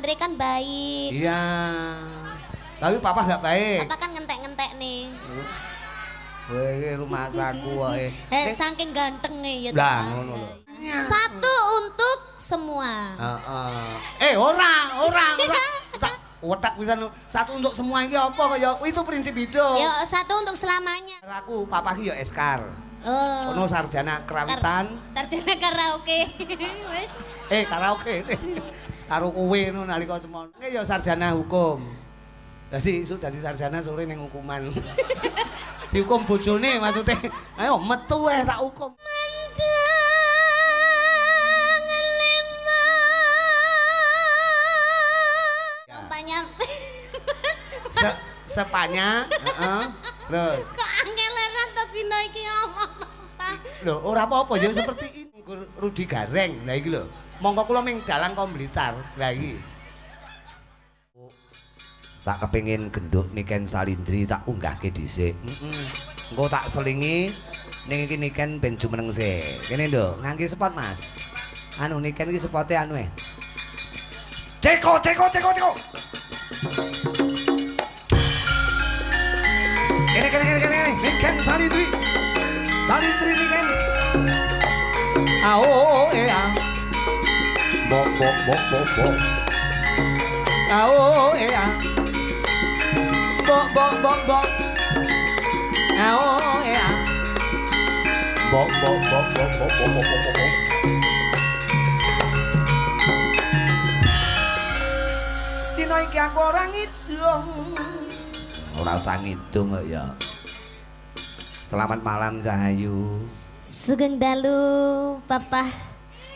Andre kan baik. Iya. Tapi papa nggak baik. Papa kan ngentek-ngentek nih. Weh, rumah saku wae. Saking gantengnya ya. Lah ngono lho. Satu untuk semua. Ora. Tak otak pisan satu untuk semua iki apa kaya itu prinsip hidup. Ya satu untuk selamanya. Aku papa ki ya Eskar. Oh. Ono sarjana kerawitan. Sarjana karaoke. Wes. Karaoke. Karo kowe ngono nalika semono. Ya sarjana hukum. Jadi isuk dadi sarjana sore ning hukuman. Dihukum bojone maksudnya. Ayo metu tak hukum. Sepanya, terus. Kok angeleran to dina iki ngomong. Lho, ora apa-apa ya seperti ini. Rudi Gareng. Lah iki lho. Monggo kula ming dalang kok Blitar. Lah iki. Tak kepengin genduk Niken Salindri tak unggahke dhisik. Engko tak selingi ning iki Niken ben jumeneng sik. Kene lho, ngangge spot, Mas. Anu Niken iki spote anu e. Ceko. Kene. Niken Salindri Niken. Bok. Bok. Dino iki aku ora ngidung. Ora usah ngidung kok ya. Selamat malam Cahayu. Sugeng dalu Papa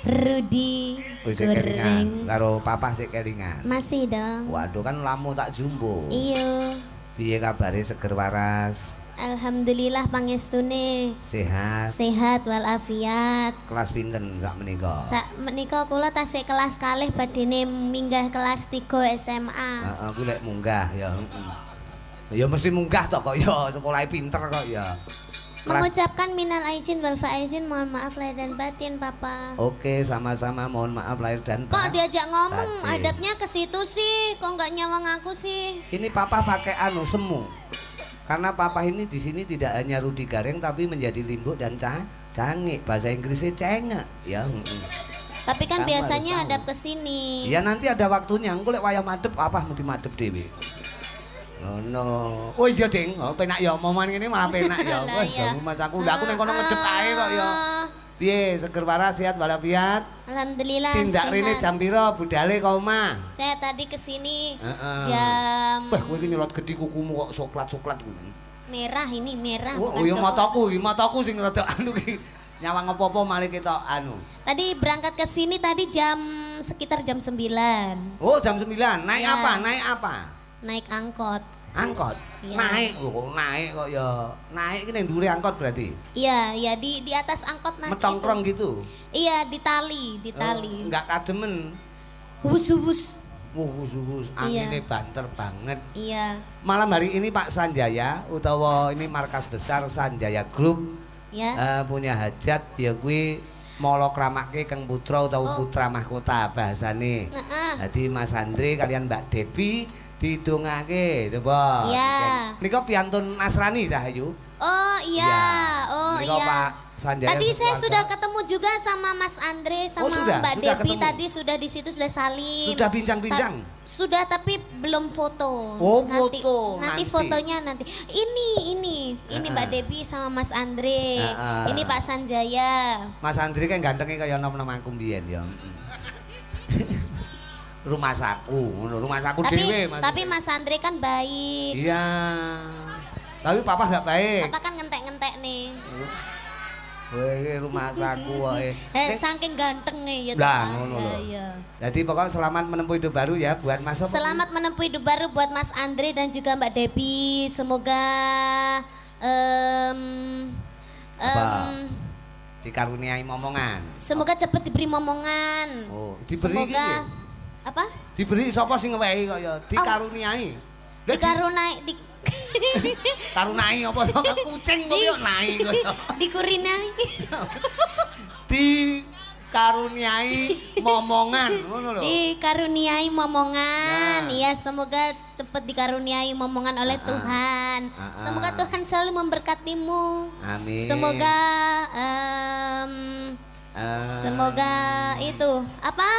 Rudi Goreng. Karo papa sik kelingan. Masih dong. Waduh kan lamu tak jumbo. Iya. Piye kabare seger waras? Alhamdulillah pangestune. Sehat walafiat. Kelas pinten sak menika? Sak menika kula tasih kelas kalih badene minggah kelas 3 SMA. Heeh, kuwi lek munggah ya. Ya mesti munggah tok kok ya, sekolah pinter kok ya. Mengucapkan minal aizin wal faizin, mohon maaf lahir dan batin Papa. Oke, sama-sama mohon maaf lahir dan batin. Kok diajak ngomong adabnya ke situ sih, kok nggak nyawang aku sih? Ini papa pakai anu semu. Karena papa ini di sini tidak hanya Rudi Gareng tapi menjadi limbuk dan cangik. Bahasa Inggrisnya cengek ya. Tapi kan Kamu biasanya adab ke sini. Ya nanti ada waktunya. Engko lek wayah madhep apa mesti madhep dhewe. Oh iya Ding, penak ya omongan ngene malah penak ya. Wah, ganggu mas aku. Lah aku ning kono ngedep ae kok ya. Piye, seger waras sehat walafiat? Alhamdulillah tindak sehat. Rene jam pira budale kok omah? Saya tadi kesini jam. Wah, kowe iki nyelot gedhi kukumu kok soklat-soklat kuwi. Merah ini merah. Oh iya mataku sing rada anu ki. Nyawang apa-apa malih ketok anu. Tadi berangkat ke sini tadi sekitar jam 9. Oh, jam 9. Naik Ya. apa? Naik apa? Naik angkot. Angkot. Ya. Naik kok ya. Naik ki ning dhuwure angkot berarti. Iya, di atas angkot nanti. Metongkrong gitu. Iya, di tali. Enggak kademen. Hus. Wuhus. Angine banter banget. Iya. Malam hari ini Pak Sanjaya utawa ini markas besar Sanjaya Group Ya. punya hajat ya kuwi molo kramake Kang Putra utawa Putra Mahkota bahasane. Dadi Mas Andre kalian Mbak Devi didongake coba. Iya. Nika piantun Nasrani Cahayu. Oh iya. Oh Nika iya. Pak Sanjaya. Tadi saya sekeluarga. sudah ketemu juga sama Mas Andre sama sudah? Mbak Sudah Devi ketemu? tadi sudah di situ sudah salim. Sudah bincang-bincang? Sudah tapi belum foto. Oh, nanti, foto, nanti nanti. fotonya nanti. Ini Mbak Devi sama Mas Andre. Ini Pak Sanjaya. Mas Andre kan gantengnya kaya nom-nom aku mbiyen ya. Rumah saku dhewe Mas. Tapi Mas Andre kan baik. Iya. Tapi papa nggak baik. Papa kan ngentek-ngentek nih. Weh, rumah saku wae. Saking gantengnya ya. Lah ngono lho. Iya. Jadi pokoknya selamat menempuh hidup baru ya buat Mas. Selamat menempuh hidup baru buat Mas Andre dan juga Mbak Devi. Semoga dikaruniai momongan. semoga cepat diberi momongan. Oh, diberi Semoga iki. apa? Diberi sapa sing ngewehi kok ya? Dikaruniai. Lah, Dikarunai karunai apa to? Kucing kok yo nai kok ya. dikurinai. Di dikaruniai momongan ngono lho. Dikaruniai momongan. Nah. Iya, semoga cepat dikaruniai momongan oleh Tuhan. Semoga Tuhan selalu memberkatimu. Amin. Semoga semoga itu apa?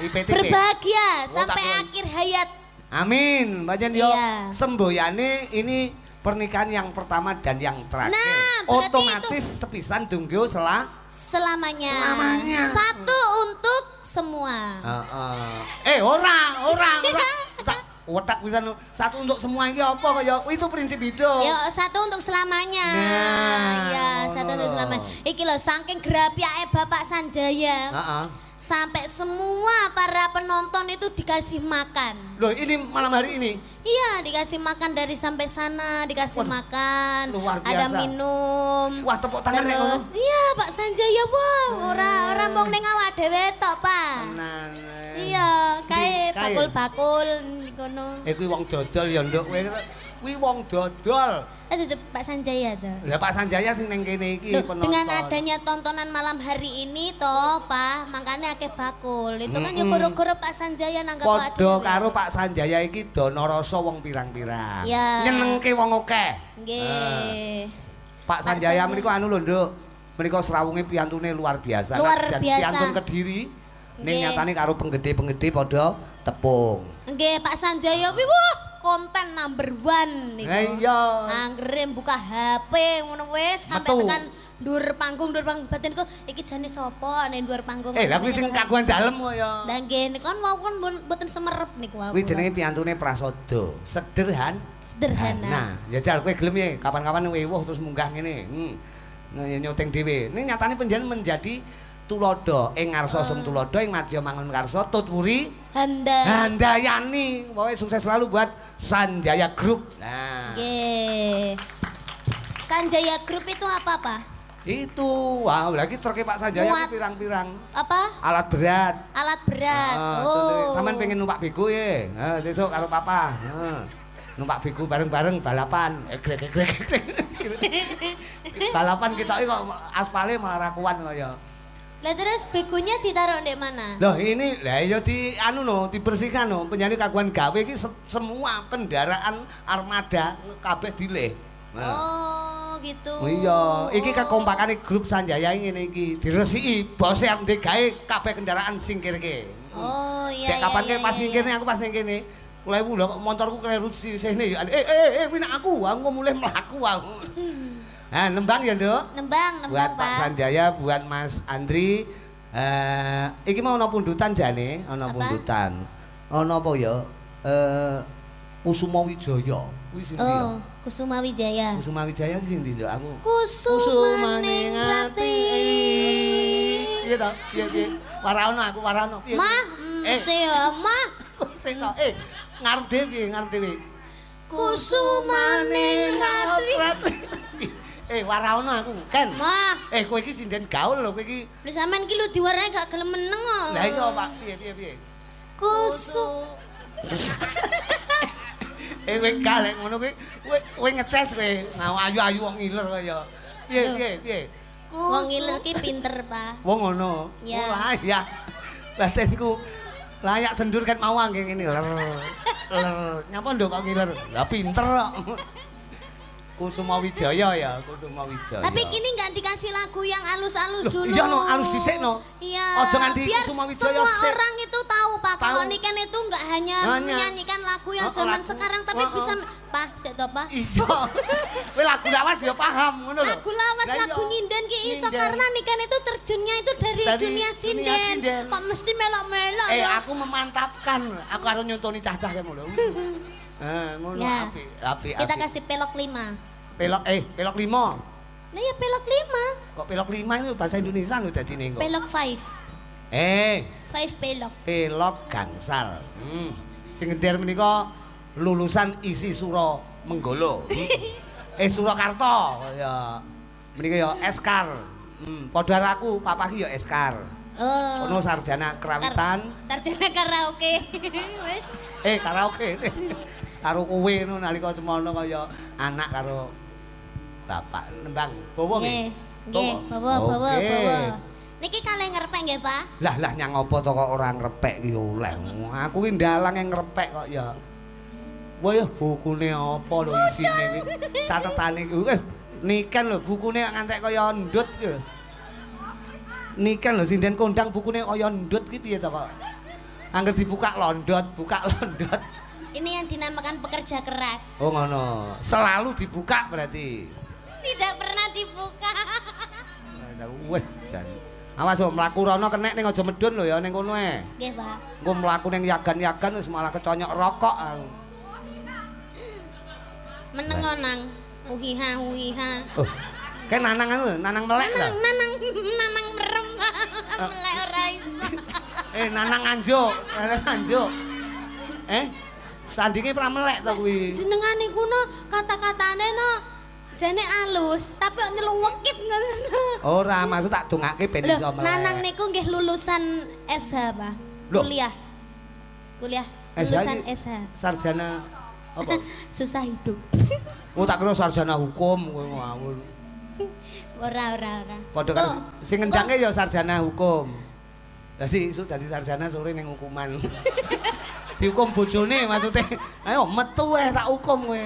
IPTP. Berbahagia Oh, sampai tak- akhir hayat. Amin. Mbak Jen yo Iya. semboyane ini pernikahan yang pertama dan yang terakhir. Nah, berarti otomatis sepisan dunggo Selamanya. Selamanya. Satu untuk semua. Ora. Otak pisan satu untuk semua iki apa kaya itu prinsip hidup. Ya, satu untuk selamanya. Nah, Ya, satu ngono untuk lho. selamanya. Iki lho saking grapiake Bapak Sanjaya. Heeh. Sampai semua para penonton itu dikasih makan. Loh, ini malam hari ini. Iya, dikasih makan dari sampai sana, dikasih Waduh, makan, luar ada biasa. minum. Wah, tepuk tangan nek ngono. Terus, iya Pak Sanjaya, wah, ora mung ning awak dhewe tok, Pak. Tenan. Iya, kae Kae. bakul-bakul ngono. Kuwi wong dodol ya, Nduk. Kuwi wong dodol. Itu Pak Sanjaya tuh. Lah Pak Sanjaya sing neng kene iki Loh, penonton. dengan adanya tontonan malam hari ini toh, Pak, makanya akeh bakul. Itu kan ya gara-gara Pak Sanjaya nanggap awak Padha dhewe. karo Pak Sanjaya iki dono rasa wong pirang-pirang. Ya. Nyenengke wong akeh. Nggih. Pak Sanjaya menika anu lho, Nduk. Menika srawunge piyantune luar biasa. Luar Jan biasa. Piyantun Kediri. Ning Nggih. nyatane karo penggede-penggede padha tepung. Nggih, Pak Sanjaya kuwi wah konten number 1 niku. Lah iya. Anggere buka HP ngono wis sampai Metu. tekan dhuwur panggung batinku iki jane sapa ning dhuwur panggung. Lah kuwi sing kagungan dalem kaya. Lah nggih niku kan wau kan mboten semerep niku wau. Kuwi jenenge piyantune Prasodo. Sederhana. Sederhana. Ya jal kowe gelem ya kapan-kapan wewuh terus munggah ngene. Nyuting dhewe. Ning nyatane panjenengan menjadi tulodo ing ngarsa sum tulodo ing madya mangun karsa tutwuri handayani. Pokoke sukses selalu buat Sanjaya Group. Nah. Nggih. Sanjaya Group itu apa, Pak? Itu, wah lagi truknya Pak Sanjaya Muat. itu pirang-pirang Apa? alat berat. Alat berat. Sampeyan pengen numpak bego ya. Besok karo papa. Numpak bego bareng-bareng balapan. Egrek. Balapan kita kok aspalnya malah rakuan kaya. Lah terus begonya ditaruh di mana? Loh ini lah ya di anu no dibersihkan no penyanyi kaguan gawe iki semua kendaraan armada kabeh dileh. Oh, gitu. Oh iya, iki kekompakane grup Sanjaya ngene iki diresiki bose arep gawe kabeh kendaraan singkirke. Oh iya. Dek kapan ke pas singkirne aku pas ning kene. Kulewu lho kok motorku kleru sini. Kuwi nek aku mulai mlaku aku. Nah, nembang ya, Nduk. Nembang, Buat Pak Pak. Sanjaya, buat Mas Andri. Iki mau ana pundutan jane, ana Apa? pundutan. Ana apa ya? Kusuma Wijaya. Kuwi sing ndi ya? Oh, Kusuma Wijaya. Kusuma Wijaya ki sing ndi, Nduk? Aku Kusuma ning ati. Piye to? Piye? Warano aku warano. Piye? Mah, mesti ya, Mah. Sing to. Ngarep dhewe. Kusuma ning ati. Warano aku, Ken. Mah, Kowe iki sinden gaul lho, kowe iki. lha sampean ki lu diwarani gak gelem meneng kok. Lah iya, Pak. Piye? Kusum. Kowe galek ngono kuwi, kowe ngeces kowe. Ngau ayu-ayu wong ngiler kaya. Piye? Wong ngiler ki pinter, Pak. Wong ngono. Ya. Oh, layak. Batenku layak sendur kan mau angge ngene ler. Nyapa nduk kok ngiler? Lah pinter kok. Kusuma Wijaya ya, Kusuma Wijaya. Tapi kini nggak dikasih lagu yang halus-halus dulu. Iya no, halus dhisik no. Iya. Ojo nganti biar Kusuma Wijaya semua sik. orang itu tahu Pak. Kalau Tahu. Niken itu nggak hanya menyanyikan lagu yang zaman lagu. sekarang, tapi bisa Pak, sik to Pak. Iya. Kowe lagu lawas ya paham ngono lho. Lagu lawas, Lah iya. lagu nyinden ki iso Nyinden. karena Niken itu terjunnya itu dari Dari dunia dunia sinden. sinden. Kok mesti melok-melok ya? Aku memantapkan. Aku karo nyontoni cah-cah kene lho. Ngono Ya. apik. Kita kasih pelok 5. pelok 5. Nah ya pelok 5. Kok pelok 5 itu bahasa Indonesia lho dadine kok. Pelok 5. 5 pelok. Pelok gangsal. Sing ngender menika lulusan isi Sura Menggolo. Surakarta ya. Menika ya Eskar. Padha aku, papaku ya Eskar. Oh. Ono sarjana kerawitan. Sarjana karaoke. Wes. Karaoke. Karo kowe ngono nalika semono kaya anak karo bapak nembang. Bawa nggih. Nggih, bawa. Niki kalih ngerepek nggih, Pak? Lah nyang apa to kok ora ngrepek ki oleh. Aku ki ndalang yang ngrepek kok ya. Wah ya bukune apa lho isine iki. Catetane iki. Niken lho bukune ngantek kaya ndut ki lho. Niken lho sinden kondang bukune kaya ndut ki piye to kok. Angger dibuka londot, buka londot. Ini yang dinamakan pekerja keras. Oh ngono. Selalu dibuka berarti. Tidak pernah dibuka. Weh, jan. Awas yo mlaku rono kenek ning aja medun lho ya ning kono ae. Nggih, Pak. Engko mlaku ning yagan-yagan wis malah keconyok rokok aku. Menengo nang uhiha. Oh. Kae nanang anu, nanang melek ta? Nanang merem. Melek ora iso. Nanang anjuk. Sandinge pra melek to kuwi. Jenengane kuno kata-katane no jane alus, tapi kok nyeluwekit ngono. Ora, maksud tak dongake ben iso melek. Nanang niku nggih lulusan SH, Pak. Kuliah. Lulusan SH. Sarjana apa? Susah hidup. Oh tak kira sarjana hukum kowe ngawur. Ora. Padha karo sing ngendangke ya sarjana hukum. Dadi isuk dadi sarjana sore ning hukuman. Dihukum bojone maksudnya. Ayo metu tak hukum kowe.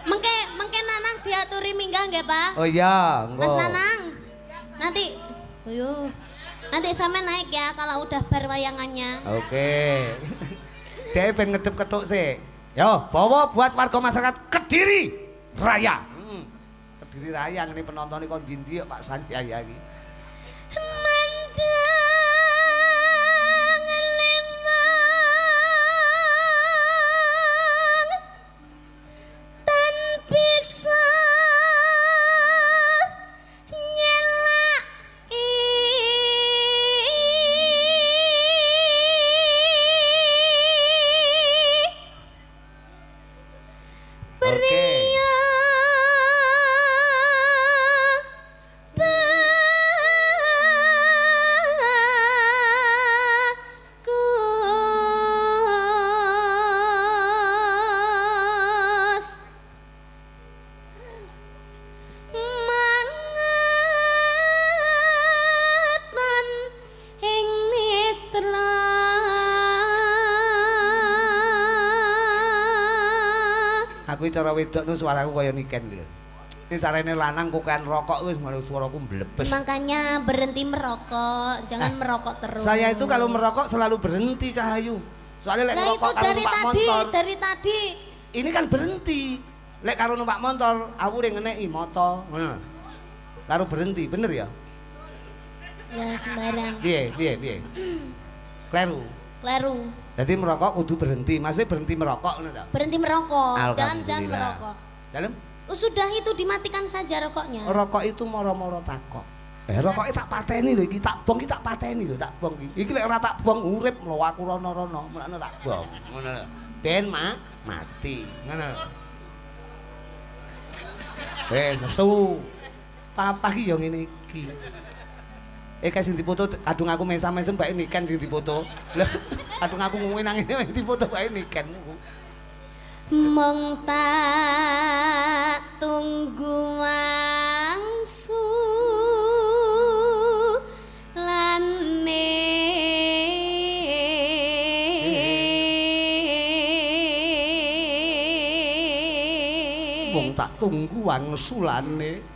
Mengke Nanang diaturi minggah nggih, Pak? Oh iya, engko. Mas Nanang. Nanti nanti sampe naik ya kalau udah bar wayangannya. Oke. Dhewe ben ngedep kethuk sik. Yo, bawa buat warga masyarakat Kediri Raya. Kediri Raya ngene penonton kok ndi Pak Sanjaya iki. Aku cara wedokno suaraku kaya Niken gitu. Ini sarene lanang kokean rokok wis malah suaraku mblebes. Makanya berhenti merokok, jangan merokok terus. Saya itu kalau merokok selalu berhenti Cahayu. Soalnya lek ngerokok karo numpak motor. Dari tadi. Ini kan berhenti. Lek karo numpak motor, awure ngeneki moto. Ngono. Karo berhenti, bener ya? Ya sembarang. Piye? Kleru. Jadi merokok kudu berhenti, maksudnya berhenti merokok ngono ta? Berhenti merokok, jangan merokok. Dalam? Sudah itu dimatikan saja rokoknya. Rokok itu moro-moro takok. Rokoknya tak pateni lho, iki tak bong, iki tak pateni lho, tak bong iki. Iki lek ora tak bong urip lho aku rono-rono, mulane tak bong. Ngono lho. Ben mati. Ngono lho. Nesu. Papa ki yo ngene iki. Kae sing dipoto kadung aku mesam-mesem bae Niken sing dipoto. Lah kadung aku ngene nang ngene dipoto bae Niken. Mong tak tunggu wangsu lane Mong tak tunggu wangsu lane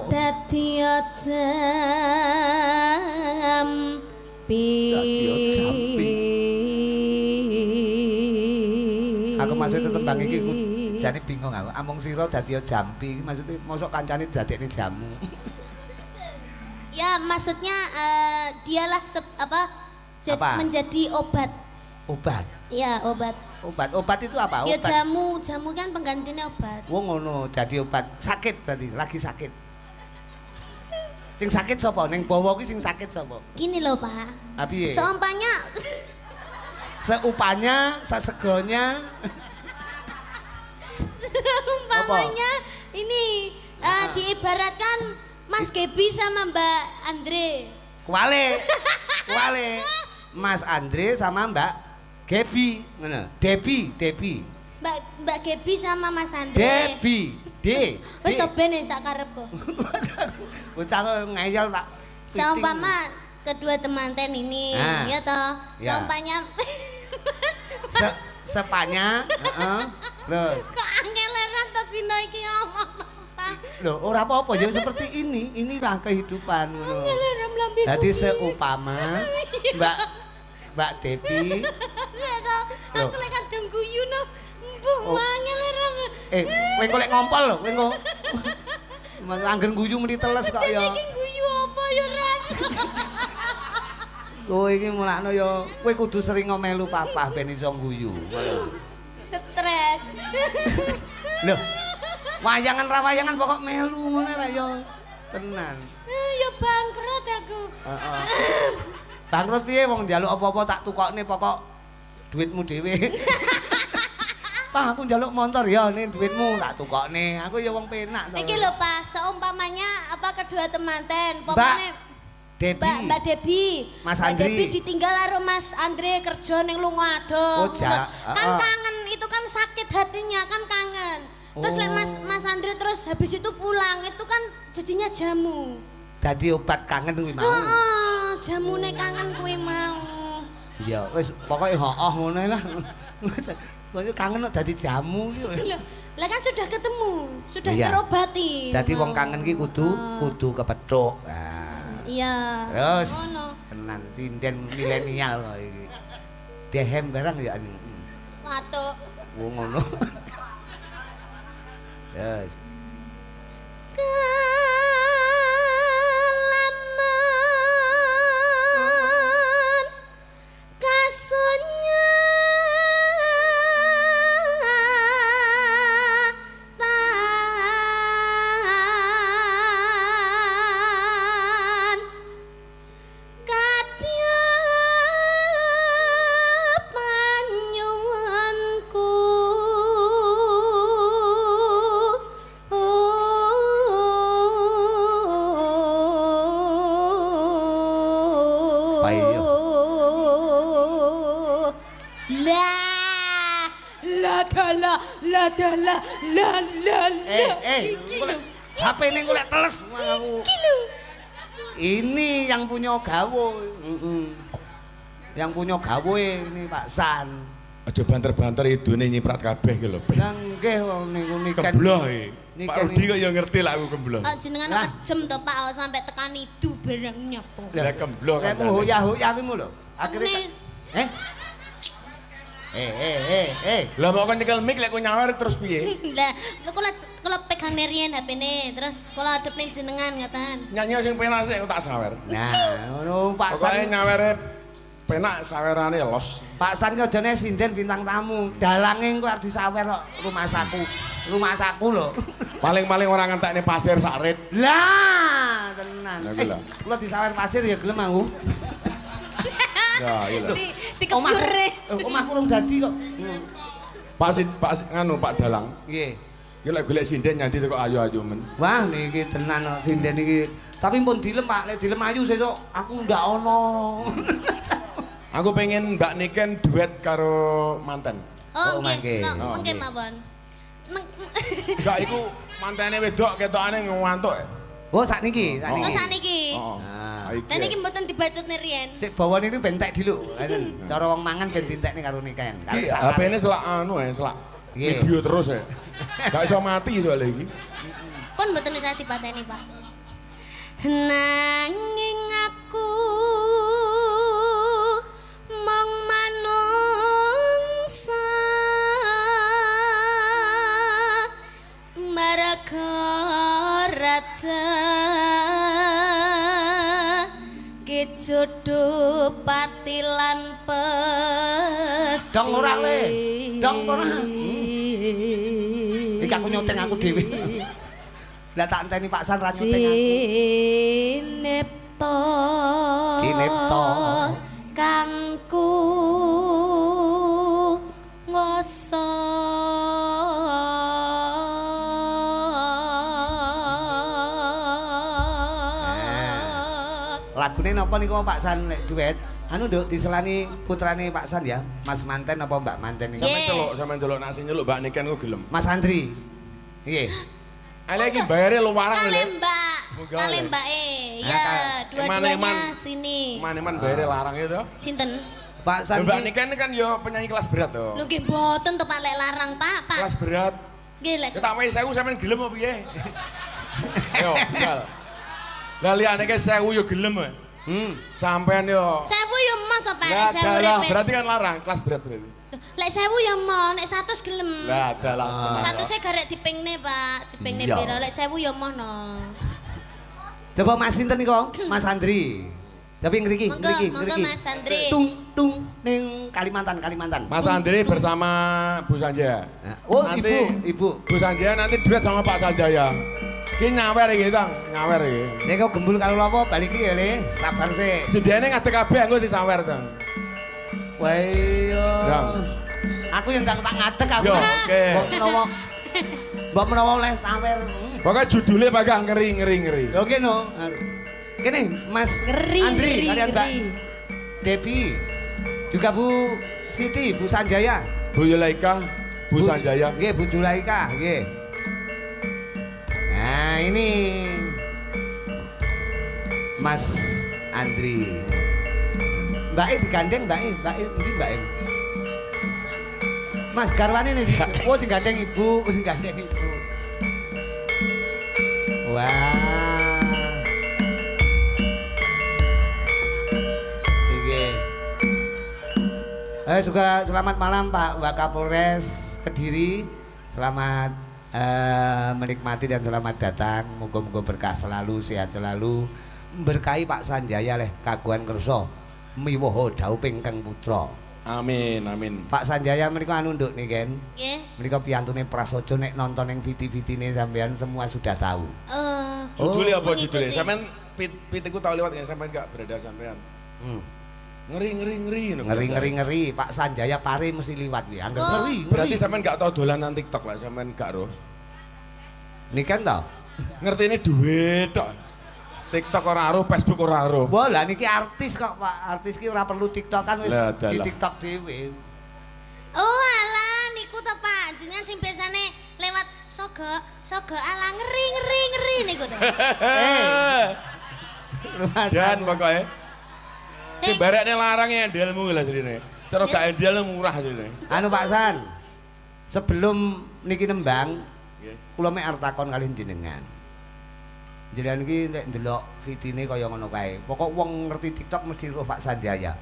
dadi jampi. Aku maksudnya tembang iki jane bingung aku. Amung sira dadi jampi, maksudnya mosok kancane dadekne jamu. Ya, maksudnya dialah menjadi obat. Obat. Iya, obat. Obat itu apa? Ya obat. jamu kan penggantinya obat. Wong ngono, jadi obat sakit berarti, lagi sakit. Sing sakit sapa? Ning bawa ki sing sakit sapa? Gini loh Pak. Ah piye? Seumpamanya Seupanya, sesegonya. umpamanya ini diibaratkan Mas Gebi sama Mbak Andre. Kuale. Mas Andre sama Mbak Gebi, ngono. Debi. Mbak Gebi sama Mas Andre. Debi. Wis to ben sak karepku. Bocah ngeyel tak. Seumpama kedua temanten ini, ya toh. Ya. Seumpamanya sepanya, terus. kok angeleran to dina iki ngomong apa? Loh, ora apa-apa ya seperti ini. Inilah kehidupan ngono. Angeleran lambe. Dadi seumpama Mbak Devi. Aku lek kadung guyu no. Mbuh angeleran. Kowe kok lek ngompol lho, kowe kok. Angger guyu mesti teles kok ya. Iki guyu apa ya, Ran? Kowe iki mulakno ya kowe kudu sering ngomelu papa ben iso guyu. Stres. Lho. Wayangan ra wayangan pokok melu ngono ra ya. Tenan. Ya bangkrut aku. Heeh. Bangkrut piye wong njaluk apa-apa tak tukokne pokok duitmu dhewe. Pak aku njaluk motor ya nih duitmu tak tukokne. Aku ya wong penak to. Iki lho Pak, seumpamanya apa kedua temanten, Mbak Debi. Mbak Debi. Mas Mbak Andri. Debi ditinggal karo Mas Andre kerja ning lunga adoh. Oh, ja. Kan kangen, itu kan sakit hatinya kan kangen. Terus lek Mas Andre terus habis itu pulang, itu kan jadinya jamu. Dadi obat kangen kuwi mau. Heeh, jamune kangen kuwi mau. Iya, wis pokoke hooh ngono lah. Kok kangen kok dadi jamu iki. Lah kan sudah ketemu, sudah Iya. terobati. Dadi wong kangen ki kudu kepethuk. Nah. Iya. Terus Ngono. tenan sinden milenial kok iki. Dehem barang ya anu. Watuk. Wong ngono. Yes. Kalaman kasunya tan kadya panyuwunku Payo. La. HP ning golek teles aku. Ini yang punya gawe. Yang punya gawe ini Pak San. Aja banter-banter idune nyiprat kabeh ki lho. Lah nggih wong niku niken. Kembloh e. Niken Pak Rudi kok ya ngerti lah aku kembloh. Jenengan Lah. kejem to Pak sampai tekan itu barang nyapo. Lah kembloh kan. Kamu hoya-hoya kuwi lho. Seneng. Lah mau kan nyekel mic lek kok nyawer terus piye? Lah, kula pegang nerien HP-ne terus kula adep ning jenengan ngaten. Nyanyi sing penak sik tak sawer. Nah, ngono Pak Pokoke San. nyawere penak sawerane los. Pak San kejane sinden bintang tamu. Dalange engko arep disawer kok rumah saku. Rumah saku lho. Paling-paling ora ngentekne pasir sak rit. Lah, tenan. Lah, kuwi lho. Kula disawer pasir ya gelem aku. Ya, iya lho. Dikepure. Omahku urung dadi kok. Pak nganu Pak Dalang. Nggih. Ki lek golek sinden nyanti kok ayu-ayu men. Wah, niki tenan kok sinden iki. Tapi pun dilem Pak, lek dilem ayu sesuk aku ndak ono. Aku pengen Mbak Niken duet karo manten. Oh, Oh, mangke. nggih. Oh, Mangke nggih. mawon. Enggak iku mantene wedok ketokane ngantuk. Oh, sakniki, sakniki. Oh, saniki. Heeh. Ah. Lah niki mboten dibacut nerien. Sik bawon ini bentek dulu. Ngaten. Cara wong mangan ben dintekne karo niken. Karo Iki sakare. HP-ne selak anu selak Nggih. video terus ya. Gak iso mati soalnya iki. Pun mboten bisa dipateni, Pak. Nanging aku mong manungsa marga raja ke jodoh pati lan pes Dong ora le. Dong ora. Iki aku nyoteng aku dhewe. Lah tak enteni Pak San ra nyuting aku. Cinipta. Cinipta. Kangku ngoso. Lagune napa niku Pak San nek duet? Anu nduk diselani putrane Pak San ya, Mas Manten apa Mbak Manten iki? Sampeyan delok nak sing nyeluk Mbak Niken ku gelem. Mas Andri. Nggih. Ale iki bayare luwarang lho. Kale Mbak. Munggah, Kale Le. Mbak ya dua-duanya sini. Eman-eman bayare larang itu. Sinten? Pak San Mbak ki Niken kan yo penyanyi kelas berat to. Lho nggih mboten to Pak lek larang Pak. Kelas berat. Nggih lek. Ya tak wae 1000 sampean gelem apa piye? Ayo, jal. Lah liyane ke 1000 yo gelem. Sampean yo. 1000 ya mah to Pak, Lah 1000 dalah, repes. berarti kan larang, kelas berat berarti. Lek 1000 ya mah, nek 100 gelem. Lah dalah. 100 e garek dipingne Pak, dipingne Iya. pira lek 1000 ya mah no. Coba Mas sinten niku? Mas Andri. Tapi ngriki, Monggo, ngriki, monggo ngriki. Mas Andri. Tung ning Kalimantan, Kalimantan. Mas Andri bersama Bu Sanjaya. Oh, Nanti ibu. Bu Sanjaya nanti duet sama Pak Sanjaya. Ki nyawer iki, Tang. Nyawer iki. Nek kok gembul karo apa balik iki ya, Le. Sabar sih. Sediane ngadeg kabeh engko disawer, Tang. Wae yo. Yang. Aku yang tak ngadeg aku. Yo, oke. Mbok menawa oleh sawer. Pokoknya judulnya bagak ngeri. Yo kene. Kene Mas Ngeri, Andri ngeri, kalian Mbak ngeri. Depi. Juga Bu Siti, Bu Sanjaya. Bu Yulaika, Bu Sanjaya. Nggih, Bu Julaika, nggih. Nah, ini Mas Andri. Mbak E digandeng, Mbak E endi Mbak E? Mas garwane nih. Oh, sing gandeng Ibu, sing gandeng Ibu. Wah. Nggih. Juga selamat malam Pak Wakapolres Kediri. Selamat menikmati dan selamat datang. Moga-moga berkah selalu, sehat selalu. Berkahi Pak Sanjaya leh kagungan kersa. Miwoho dauping kang putra. Amin. Pak Sanjaya menika anu nduk niken. Nggih. Menika piyantune prasaja nek nonton ning viti-vitine sampean semua sudah tahu. Judulnya apa mengikuti. judulnya? Sampean pitiku tahu lewat ya sampean gak beredar sampean. Ngeri. Ngeri. Pak Sanjaya pare mesti liwat kuwi. Angger ngeri. Berarti sampean gak tau dolanan TikTok lah, sampean gak roh. Niken to? Ngertine duit tok. TikTok ora roh, Facebook ora roh. Wah, lah niki artis kok, Pak. Artis ki ora perlu TikTok kan wis Lah, di dalah. TikTok dhewe. Oh alah niku to Pak, jenengan sing biasane lewat sogo ala ngeri niku to. Rumah Dan sakit. pokoknya Sing barakne larang ya endelmu lah sedine. Cara gak endel murah sedine. Anu Pak San. Sebelum niki nembang, Nggih. kula mek arep takon kalih jenengan. Jenengan iki nek ndelok vitine kaya ngono kae. Pokok wong ngerti TikTok mesti roh Pak Sanjaya.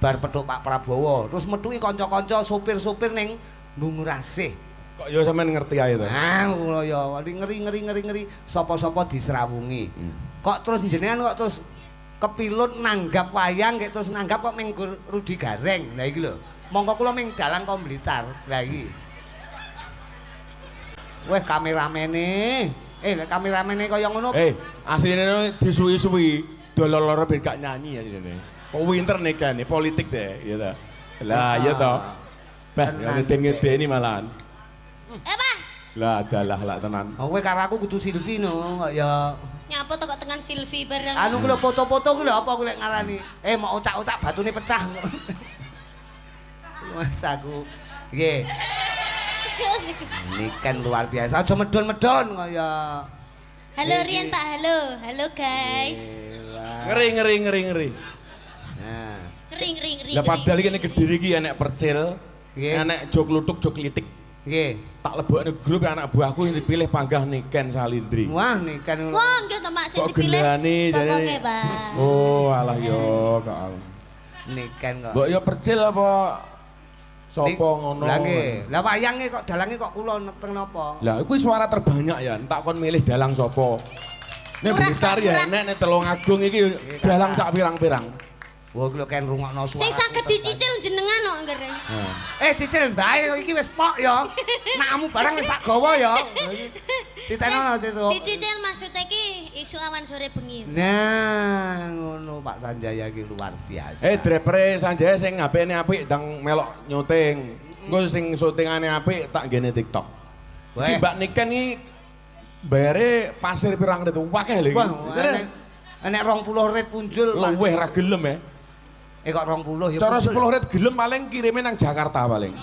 Bar petuk Pak Prabowo, terus metuki kanca-kanca sopir-sopir ning Bungurasih. Kok ya sampean ngerti ae to. Ah, kula ya ngeri. Sapa-sapa disrawungi. Kok terus jenengan kok terus kepilut nanggap wayang kek terus nanggap kok meng Rudi Gareng. Lah iki lho. Monggo kula ming dalang kok Blitar. Lah iki. Weh kameramene. Lek kameramene kaya ngono. Asline disuwi-suwi dolor-loro ben gak nyanyi asline. Kok winter nekane politik deh, ya ta. Lah iya to. Bah, ngeden-ngedeni malahan. Pak, Lah dalah lak tenan. Oh, kowe karo aku kudu selfie no, kok ya. nyapa to kok tekan Silvi bareng. Anu ku lho foto-foto ku lho apa ku lek ngarani. Mau ocak-ocak batune pecah. Mas aku. Nggih. Ini kan luar biasa. Aja medon-medon kaya. Halo Rian Pak, halo guys. Ngeri. Nah. Ngeri. Lah padahal iki nek Kediri iki enek percil, Nggih. enek jok lutuk, jok litik. Nggih. Tak lebokne grup anak buahku yang dipilih panggah Niken Salindri. Wah, nih kan. Wah, nggih to Mak sing Kok dipilih. gendani Pokoknya jane. Pak. Oh, alah yo kok. Nih kan kok. Mbok yo percil apa sapa ngono. Lah nggih. Lah wayange kok dalange kok kula teng napa? Lah kuwi suara terbanyak ya, tak kon milih dalang sapa. Nek Murah, Blitar murah. ya nek Telungagung iki dalang sak pirang-pirang. Wah, kula kan rungokno suara. Sing saged dicicil jenengan kok nggere. Cicil bae iki wis pok ya. Nakmu barang wis tak gawa ya. Ditenono sesuk. Dicicil maksudnya ki isu awan sore bengi. Nah, ngono Pak Sanjaya iki luar biasa. Drepere Sanjaya sing ngapene apik ndang melok nyuting. Engko sing syutingane apik tak nggene TikTok. Iki Mbak Niken iki bayare pasir pirang rit akeh lho iki. Wah, enek 20 rit punjul. Luwih ra gelem ya. Kok 20 ya. Cara 10 rit gelem paling kirime nang Jakarta paling.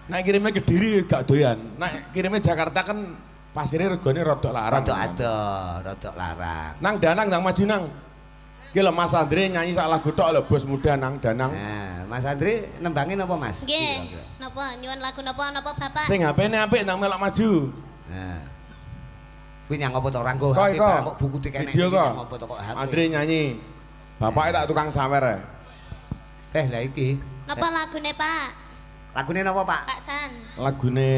Nek kirime Kediri gak doyan. Nek kirime Jakarta kan pasirnya regane rada larang. Rada larang. Nang Danang nang maju nang. Iki lho Mas Andre nyanyi sak lagu tok lho Bos Muda nang Danang. Nah, Mas Andre nembangin apa Mas? Nggih. Napa nyuwun lagu napa Bapak? Sing HP-ne apik nang melok maju. Nah. Kuwi nyang apa to ora nggo Kok HP kok buku dikenek video kok. nyang apa to kok HP. Andre nyanyi. Bapaknya tak tukang sawer. Lah iki. Napa lagune Pak? Lagune napa Pak? Pak San. Lagune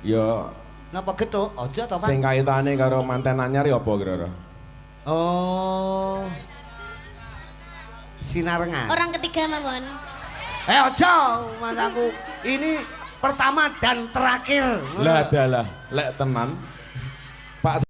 ya Napa gethuk? Aja to Pak. sing kaitane karo manten anyar ya apa kira-kira? Oh. Sinarengan. Orang ketiga mawon. Aja Mas aku. Ini pertama dan terakhir. Lah dalah lek tenan Pak